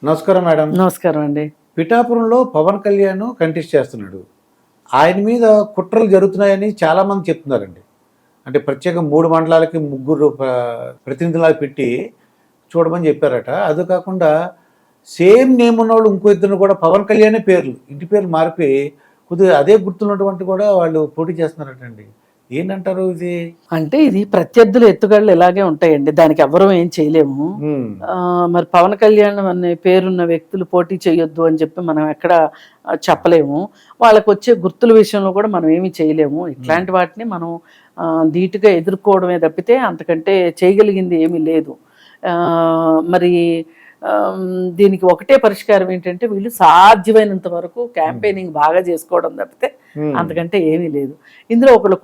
నమస్కారం మేడం. నమస్కారం అండి. పిఠాపురంలో పవన్ కళ్యాణ్ కంటెస్ట్ చేస్తున్నాడు. ఆయన మీద కుట్రలు జరుగుతున్నాయని చాలామంది చెప్తున్నారండి. అంటే ప్రత్యేక 3 మండలాలకి 3 ప్రతినిధులు పెట్టి చూడమని చెప్పారట. అది కాకుండా సేమ్ నేమ్ ఉన్నవాళ్ళు ఇంకో ఇద్దరు కూడా పవన్ కళ్యాణే పేర్లు, ఇంటి పేర్లు మారిపోయి కొద్దిగా అదే గుర్తున్నటువంటి కూడా వాళ్ళు పోటీ చేస్తున్నారటండి. ఏంటంటారు ఇది? అంటే ఇది ప్రత్యర్థుల ఎత్తుగడలు ఇలాగే ఉంటాయండి, దానికి ఎవరూ ఏం చేయలేము. మరి పవన్ కళ్యాణ్ అనే పేరున్న వ్యక్తులు పోటీ చేయొద్దు అని చెప్పి మనం ఎక్కడ చెప్పలేము. వాళ్ళకు వచ్చే గుర్తుల విషయంలో కూడా మనం ఏమీ చేయలేము. ఇట్లాంటి వాటిని మనం ధీటుగా ఎదుర్కోవడమే తప్పితే అంతకంటే చేయగలిగింది ఏమీ లేదు. మరి దీనికి ఒకటే పరిష్కారం ఏంటంటే వీళ్ళు సాధ్యమైనంత వరకు క్యాంపెయినింగ్ బాగా చేసుకోవడం తప్పితే అంతకంటే ఏమీ లేదు. ఇందులో ఒకళ్ళు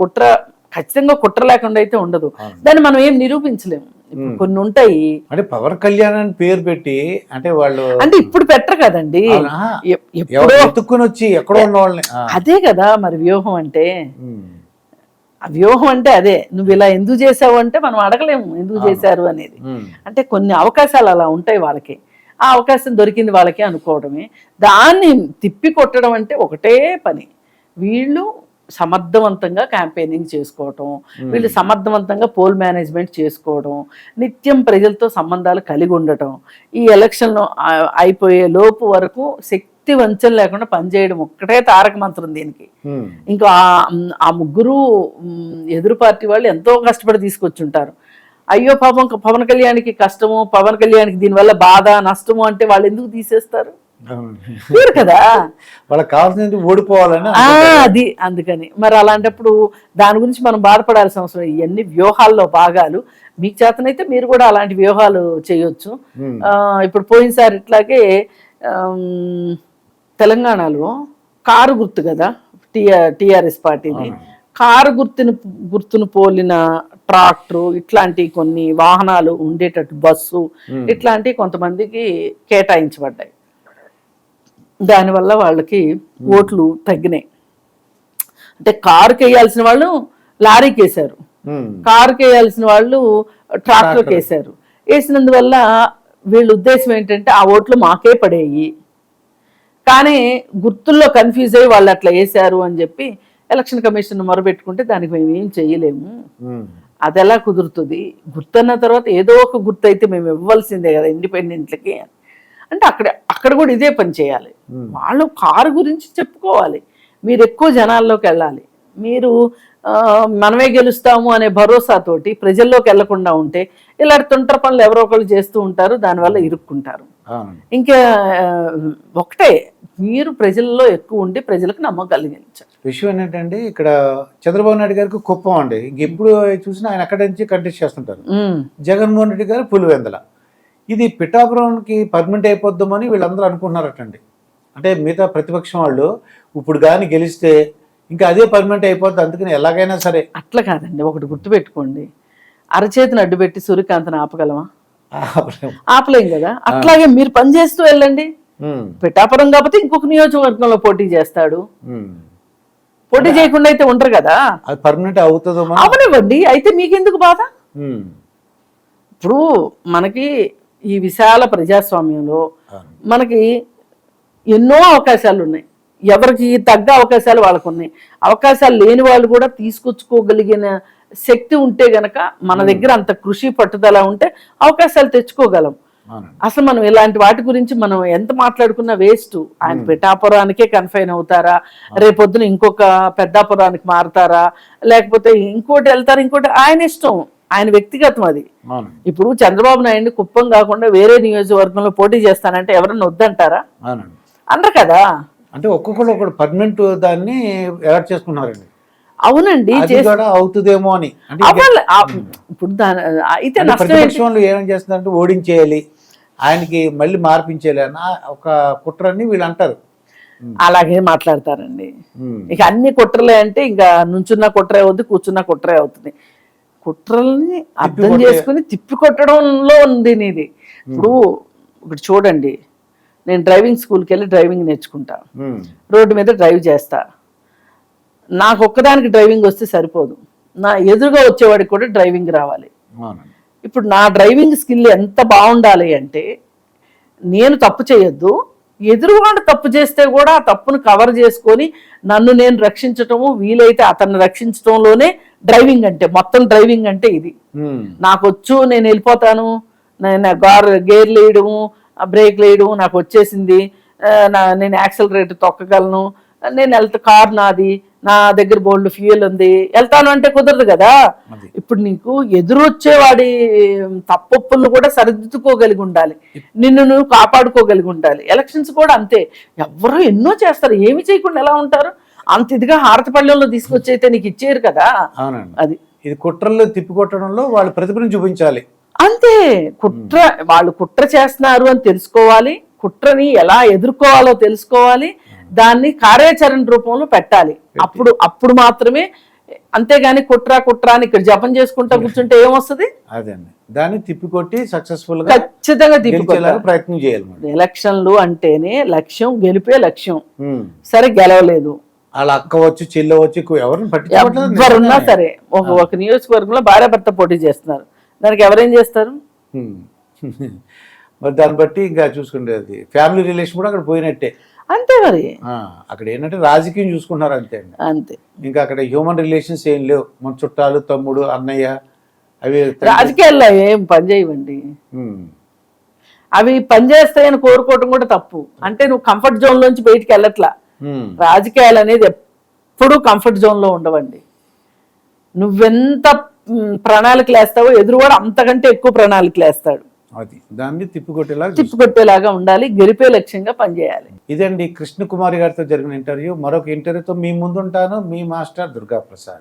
ఖచ్చితంగా కుట్ర లేకుండా అయితే ఉండదు. దాన్ని మనం ఏం నిరూపించలేము. కొన్ని ఉంటాయి అంటే పవన్ కళ్యాణ్ అని పేరు పెట్టి అంటే వాళ్ళు అంటే ఇప్పుడు పెట్టరు కదండి, ఎత్తుక్కుని వచ్చి ఎక్కడో ఉన్న వాళ్ళని. అదే కదా మరి వ్యూహం అంటే. ఆ వ్యూహం అంటే అదే. నువ్వు ఇలా ఎందుకు చేసావు అంటే మనం అడగలేము ఎందుకు చేశారు అనేది. అంటే కొన్ని అవకాశాలు అలా ఉంటాయి వాళ్ళకి, ఆ అవకాశం దొరికింది వాళ్ళకి అనుకోవడమే. దాన్ని తిప్పి కొట్టడం అంటే ఒకటే పని. వీళ్ళు సమర్థవంతంగా క్యాంపెయినింగ్ చేసుకోవటం, వీళ్ళు సమర్థవంతంగా పోల్ మేనేజ్మెంట్ చేసుకోవడం, నిత్యం ప్రజలతో సంబంధాలు కలిగి ఉండటం, ఈ ఎలక్షన్లో అయిపోయే లోపు వరకు శక్తి వంచన లేకుండా పనిచేయడం ఒక్కటే తారక మంత్రం దీనికి. ఇంకా ఆ ముగ్గురు ఎదురు పార్టీ వాళ్ళు ఎంతో కష్టపడి తీసుకొచ్చుంటారు. అయ్యో పాపం పవన్ కళ్యాణ్కి కష్టము, పవన్ కళ్యాణ్కి దీనివల్ల బాధ నష్టము అంటే వాళ్ళు ఎందుకు తీసేస్తారు కదా. వాళ్ళకి కావాల్సింది ఓడిపోవాలని అది అందుకని మరి అలాంటప్పుడు దాని గురించి మనం బాధపడాల్సిన అవసరం. ఇవన్నీ వ్యూహాల్లో భాగాలు. మీకు చేతనైతే మీరు కూడా అలాంటి వ్యూహాలు చేయొచ్చు. ఇప్పుడు పోయినసారి ఇట్లాగే తెలంగాణలో కారు గుర్తు కదా టిఆర్ఎస్ పార్టీని, కారు గుర్తును పోలిన ట్రాక్టరు ఇట్లాంటి కొన్ని వాహనాలు ఉండేటట్టు బస్సు ఇట్లాంటివి కొంతమందికి కేటాయించబడ్డాయి. దానివల్ల వాళ్ళకి ఓట్లు తగ్గినాయి. అంటే కారుకి వేయాల్సిన వాళ్ళు లారీకి వేశారు, కారుకి వేయాల్సిన వాళ్ళు ట్రాక్టర్కి వేశారు. వేసినందువల్ల వీళ్ళ ఉద్దేశం ఏంటంటే ఆ ఓట్లు మాకే పడేయి, కానీ గుర్తుల్లో కన్ఫ్యూజ్ అయ్యి వాళ్ళు అట్లా వేశారు అని చెప్పి ఎలక్షన్ కమిషన్ మొరబెట్టుకుంటే దానికి మేము ఏం చేయలేము. అది ఎలా కుదురుతుంది? గుర్తన్న తర్వాత ఏదో ఒక గుర్తు అయితే మేము ఇవ్వాల్సిందే కదా ఇండిపెండెంట్లకి. అంటే అక్కడ కూడా ఇదే పని చేయాలి. వాళ్ళు కారు గురించి చెప్పుకోవాలి, మీరు ఎక్కువ జనాల్లోకి వెళ్ళాలి. మీరు మనమే గెలుస్తాము అనే భరోసాతోటి ప్రజల్లోకి వెళ్లకుండా ఉంటే ఇలాంటి తొంటర పనులు ఎవరో ఒకళ్ళు చేస్తూ ఉంటారు, దానివల్ల ఇరుక్కుంటారు. ఇంకా ఒకటే, మీరు ప్రజల్లో ఎక్కువ ఉండి ప్రజలకు నమ్మకం కలిగించారు. విషయం ఏంటంటే ఇక్కడ చంద్రబాబు నాయుడు గారికి కుప్పం అండి, ఇంకెప్పుడు చూసినా ఆయన అక్కడి నుంచి కంటెస్ట్ చేస్తుంటారు. జగన్మోహన్ రెడ్డి గారు పులివెందల. ఇది పిఠాపురానికి పర్మనెంట్ అయిపోద్దామని వీళ్ళందరూ అనుకుంటున్నారటండి. అంటే మిగతా ప్రతిపక్షం వాళ్ళు ఇప్పుడు కానీ గెలిస్తే ఇంకా అదే పర్మనెంట్ అయిపోద్ది, అందుకని ఎలాగైనా సరే. అట్లా కాదండి, ఒకటి గుర్తుపెట్టుకోండి, అరచేతిని అడ్డుపెట్టి సూర్యకాంతను ఆపగలమా? ఆపలేం కదా. అట్లాగే మీరు పనిచేస్తూ వెళ్ళండి. పిఠాపురం కాకపోతే ఇంకొక నియోజకవర్గంలో పోటీ చేస్తాడు, పోటీ చేయకుండా అయితే ఉండరు కదా. అది పర్మనెంట్ అవుతుందో అవనివ్వండి, అయితే మీకెందుకు బాధ? ఇప్పుడు మనకి ఈ విశాల ప్రజాస్వామ్యంలో మనకి ఎన్నో అవకాశాలు ఉన్నాయి, ఎవరికి తగ్గ అవకాశాలు వాళ్ళకు ఉన్నాయి. అవకాశాలు లేని వాళ్ళు కూడా తీసుకొచ్చుకోగలిగిన శక్తి ఉంటే గనక, మన దగ్గర అంత కృషి పట్టుదల ఉంటే అవకాశాలు తెచ్చుకోగలం. అసలు మనం ఇలాంటి వాటి గురించి మనం ఎంత మాట్లాడుకున్నా వేస్ట్. ఆయన పిఠాపురానికే కన్ఫైన్ అవుతారా, రేపొద్దున ఇంకొక పెద్దాపురానికి మారుతారా, లేకపోతే ఇంకోటి వెళ్తారా, ఇంకోటి ఆయన ఇష్టం, ఆయన వ్యక్తిగతం అది. ఇప్పుడు చంద్రబాబు నాయుడు కుప్పం కాకుండా వేరే నియోజకవర్గంలో పోటీ చేస్తానంటే ఎవరన్నా వద్దంటారా? అనరు కదా. అంటే ఒక్కొక్కరు ఒకటి పర్మనెంట్ దాన్ని యాడ్ చేసుకున్నారండి. అవునండి, అవుతుందేమో అని. ఇప్పుడు అయితే ప్రతిపక్షంలో ఏమేం చేస్తుందంటే ఓడించేయాలి, ఆయనకి మళ్ళీ మార్పించేయాలి అన్న ఒక కుట్రని వీళ్ళు అంటారు. అలాగే మాట్లాడతారండి. ఇక అన్ని కుట్రలే అంటే ఇంకా నుంచున్న కుట్రే అవుతుంది, కూర్చున్న కుట్రే అవుతుంది. కుట్రల్ని అర్థం చేసుకుని తిప్పి కొట్టడంలో ఉంది నీది. ఇప్పుడు ఒకటి చూడండి, నేను డ్రైవింగ్ స్కూల్కి వెళ్ళి డ్రైవింగ్ నేర్చుకుంటా, రోడ్డు మీద డ్రైవ్ చేస్తా. నాకు ఒక్కదానికి డ్రైవింగ్ వస్తే సరిపోదు, నా ఎదురుగా వచ్చేవాడికి కూడా డ్రైవింగ్ రావాలి. ఇప్పుడు నా డ్రైవింగ్ స్కిల్ ఎంత బాగుండాలి అంటే నేను తప్పు చేయొద్దు, ఎదురువాడు తప్పు చేస్తే కూడా ఆ తప్పును కవర్ చేసుకొని నన్ను నేను రక్షించటము, వీలైతే అతన్ని రక్షించటంలోనే డ్రైవింగ్ అంటే, మొత్తం డ్రైవింగ్ అంటే ఇది. నాకు వచ్చు, నేను వెళ్ళిపోతాను, నేను గేర్లు వేయడము, బ్రేక్ వేయడము నాకు వచ్చేసింది, నేను యాక్సిలరేటర్ తొక్కగలను, నేను కార్ నాది, నా దగ్గర బోల్డ్ ఫ్యూయల్ ఉంది, వెళ్తాను అంటే కుదరదు కదా. ఇప్పుడు నీకు ఎదురొచ్చేవాడి తప్పొప్పులను కూడా సరిదిద్దుకోగలిగి ఉండాలి, నిన్ను నువ్వు కాపాడుకోగలిగి ఉండాలి. ఎలక్షన్స్ కూడా అంతే, ఎవరో ఎన్నో చేస్తారు, ఏమి చేయకుండా ఎలా ఉంటారు? అంత ఇదిగా హారతపల్లెంలో తీసుకొచ్చి అయితే నీకు ఇచ్చేయరు కదా. అది ఇది కుట్రల్లో తిప్పికొట్టడంలో వాళ్ళు ప్రతిభను చూపించాలి అంతే. వాళ్ళు కుట్ర చేస్తున్నారు అని తెలుసుకోవాలి, కుట్రని ఎలా ఎదుర్కోవాలో తెలుసుకోవాలి, దాన్ని కార్యాచరణ రూపంలో పెట్టాలి. అప్పుడు మాత్రమే, అంతేగాని కుట్ర అని ఇక్కడ జపం చేసుకుంటా కూర్చుంటే ఏమొస్తుంది? అదండి, దాన్ని తిప్పికొట్టి సక్సెస్ఫుల్ గా ఖచ్చితంగా తిప్పికొట్టాలి. ప్రయత్నం చేయాలి. ఎలక్షన్లు అంటేనే లక్ష్యం, గెలిపే లక్ష్యం. సరే గెలవలేదు, వాళ్ళ అక్కవచ్చు, చెల్లవచ్చు, ఎవరిని ఎవరున్నా సరే, ఒక నియోజకవర్గంలో భార్యాభర్త పోటీ చేస్తున్నారు, దానికి ఎవరేం చేస్తారు? మరి దాన్ని బట్టి ఇంకా చూసుకుంటే ఫ్యామిలీ రిలేషన్ కూడా అక్కడ పోయినట్టే. అంతే మరి. అక్కడ ఏంటంటే రాజకీయం చూసుకుంటున్నారు అంతే అండి, అంతే. ఇంకా అక్కడ హ్యూమన్ రిలేషన్స్ ఏం లేవు. మన చుట్టాలు, తమ్ముడు, అన్నయ్య, అవి రాజకీయాల్లో ఏం పని చేయవండి. అవి పనిచేస్తాయని కోరుకోవటం కూడా తప్పు. అంటే నువ్వు కంఫర్ట్ జోన్ లోంచి బయటికి వెళ్ళట్లా. రాజకీయాలు అనేది ఎప్పుడూ కంఫర్ట్ జోన్ లో ఉండవండి. నువ్వెంత ప్రణాళికలు వేస్తావో ఎదురువాడు అంతకంటే ఎక్కువ ప్రణాళికలు వేస్తాడు. అది దాన్ని తిప్పికొట్టేలాగా ఉండాలి, గెలిపే లక్ష్యంగా పనిచేయాలి. ఇదండి కృష్ణకుమారి గారితో జరిగిన ఇంటర్వ్యూ. మరొక ఇంటర్వ్యూతో మీ ముందుంటాను, మీ మాస్టర్ దుర్గా ప్రసాద్.